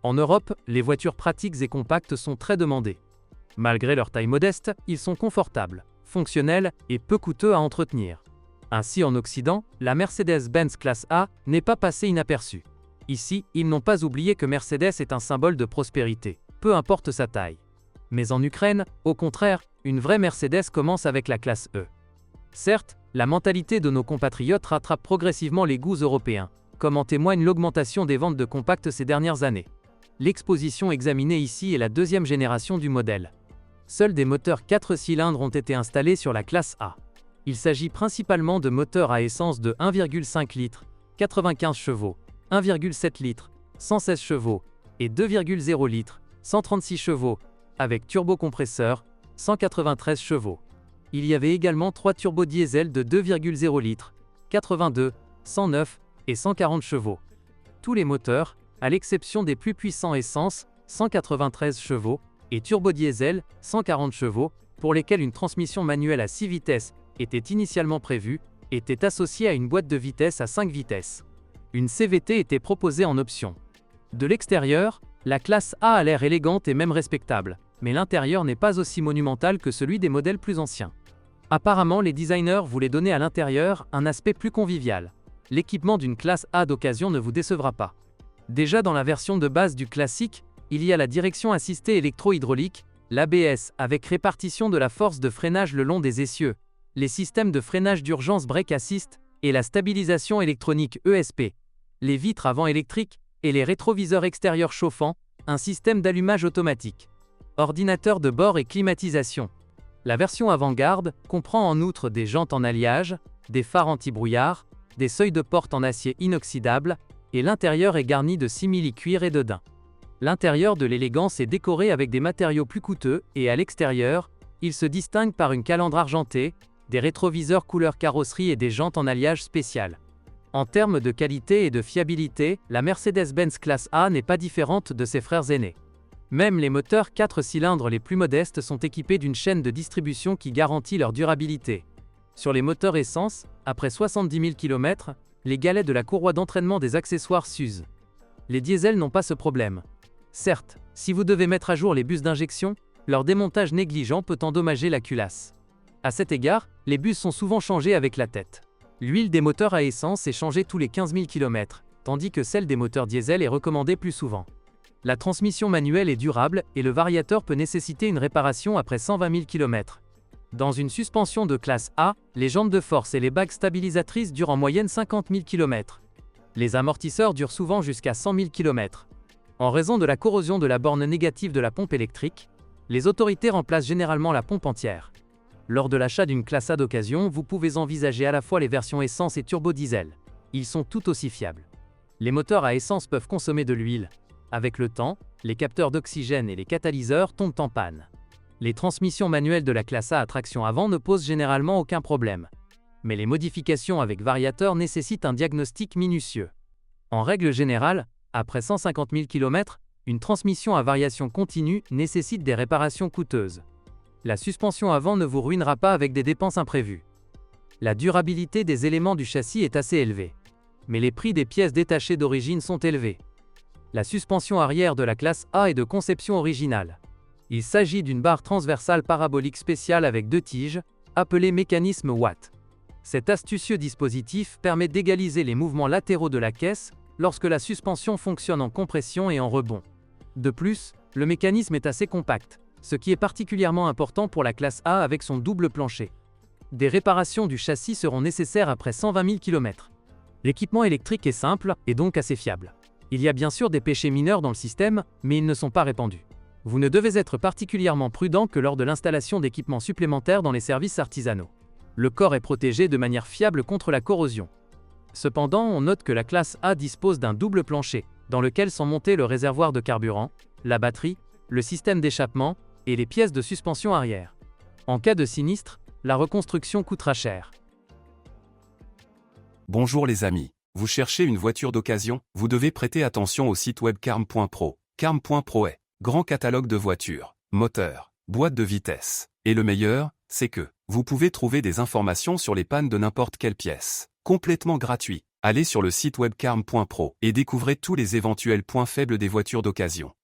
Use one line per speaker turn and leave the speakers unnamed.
En Europe, les voitures pratiques et compactes sont très demandées. Malgré leur taille modeste, ils sont confortables, fonctionnels et peu coûteux à entretenir. Ainsi en Occident, la Mercedes-Benz classe A n'est pas passée inaperçue. Ici, ils n'ont pas oublié que Mercedes est un symbole de prospérité, peu importe sa taille. Mais en Ukraine, au contraire, une vraie Mercedes commence avec la classe E. Certes, la mentalité de nos compatriotes rattrape progressivement les goûts européens, comme en témoigne l'augmentation des ventes de compacts ces dernières années. L'exposition examinée ici est la deuxième génération du modèle. Seuls des moteurs 4 cylindres ont été installés sur la classe A. Il s'agit principalement de moteurs à essence de 1,5 litres, 95 chevaux, 1,7 litres, 116 chevaux, et 2,0 litres, 136 chevaux, avec turbocompresseur, 193 chevaux. Il y avait également 3 turbodiesel de 2,0 litres, 82, 109 et 140 chevaux. Tous les moteurs, à l'exception des plus puissants essence, 193 chevaux, et turbodiesel, 140 chevaux, pour lesquels une transmission manuelle à 6 vitesses était initialement prévue, étaient associés à une boîte de vitesses à 5 vitesses. Une CVT était proposée en option. De l'extérieur, la classe A a l'air élégante et même respectable, mais l'intérieur n'est pas aussi monumental que celui des modèles plus anciens. Apparemment, les designers voulaient donner à l'intérieur un aspect plus convivial. L'équipement d'une classe A d'occasion ne vous décevra pas. Déjà dans la version de base du classique, il y a la direction assistée électro-hydraulique, l'ABS avec répartition de la force de freinage le long des essieux, les systèmes de freinage d'urgence Brake Assist et la stabilisation électronique ESP, les vitres avant électriques et les rétroviseurs extérieurs chauffants, un système d'allumage automatique, ordinateur de bord et climatisation. La version avant-garde comprend en outre des jantes en alliage, des phares anti-brouillard, des seuils de porte en acier inoxydable, et l'intérieur est garni de simili-cuir et de daim. L'intérieur de l'élégance est décoré avec des matériaux plus coûteux et à l'extérieur, il se distingue par une calandre argentée, des rétroviseurs couleur carrosserie et des jantes en alliage spécial. En termes de qualité et de fiabilité, la Mercedes-Benz classe A n'est pas différente de ses frères aînés. Même les moteurs 4 cylindres les plus modestes sont équipés d'une chaîne de distribution qui garantit leur durabilité. Sur les moteurs essence, après 70 000 km, les galets de la courroie d'entraînement des accessoires s'usent. Les diesels n'ont pas ce problème. Certes, si vous devez mettre à jour les bus d'injection, leur démontage négligent peut endommager la culasse. À cet égard, les bus sont souvent changés avec la tête. L'huile des moteurs à essence est changée tous les 15 000 km, tandis que celle des moteurs diesel est recommandée plus souvent. La transmission manuelle est durable et le variateur peut nécessiter une réparation après 120 000 km. Dans une suspension de classe A, les jantes de force et les bagues stabilisatrices durent en moyenne 50 000 km. Les amortisseurs durent souvent jusqu'à 100 000 km. En raison de la corrosion de la borne négative de la pompe électrique, les autorités remplacent généralement la pompe entière. Lors de l'achat d'une classe A d'occasion, vous pouvez envisager à la fois les versions essence et turbo-diesel. Ils sont tout aussi fiables. Les moteurs à essence peuvent consommer de l'huile. Avec le temps, les capteurs d'oxygène et les catalyseurs tombent en panne. Les transmissions manuelles de la classe A à traction avant ne posent généralement aucun problème. Mais les modifications avec variateur nécessitent un diagnostic minutieux. En règle générale, après 150 000 km, une transmission à variation continue nécessite des réparations coûteuses. La suspension avant ne vous ruinera pas avec des dépenses imprévues. La durabilité des éléments du châssis est assez élevée. Mais les prix des pièces détachées d'origine sont élevés. La suspension arrière de la classe A est de conception originale. Il s'agit d'une barre transversale parabolique spéciale avec 2 tiges, appelée mécanisme Watt. Cet astucieux dispositif permet d'égaliser les mouvements latéraux de la caisse lorsque la suspension fonctionne en compression et en rebond. De plus, le mécanisme est assez compact, ce qui est particulièrement important pour la classe A avec son double plancher. Des réparations du châssis seront nécessaires après 120 000 km. L'équipement électrique est simple et donc assez fiable. Il y a bien sûr des péchés mineurs dans le système, mais ils ne sont pas répandus. Vous ne devez être particulièrement prudent que lors de l'installation d'équipements supplémentaires dans les services artisanaux. Le corps est protégé de manière fiable contre la corrosion. Cependant, on note que la classe A dispose d'un double plancher, dans lequel sont montés le réservoir de carburant, la batterie, le système d'échappement et les pièces de suspension arrière. En cas de sinistre, la reconstruction coûtera cher.
Bonjour les amis. Vous cherchez une voiture d'occasion? Vous devez prêter attention au site web carm.pro. Carm.pro est grand catalogue de voitures, moteurs, boîtes de vitesse. Et le meilleur, c'est que vous pouvez trouver des informations sur les pannes de n'importe quelle pièce, complètement gratuit. Allez sur le site web carm.pro et découvrez tous les éventuels points faibles des voitures d'occasion.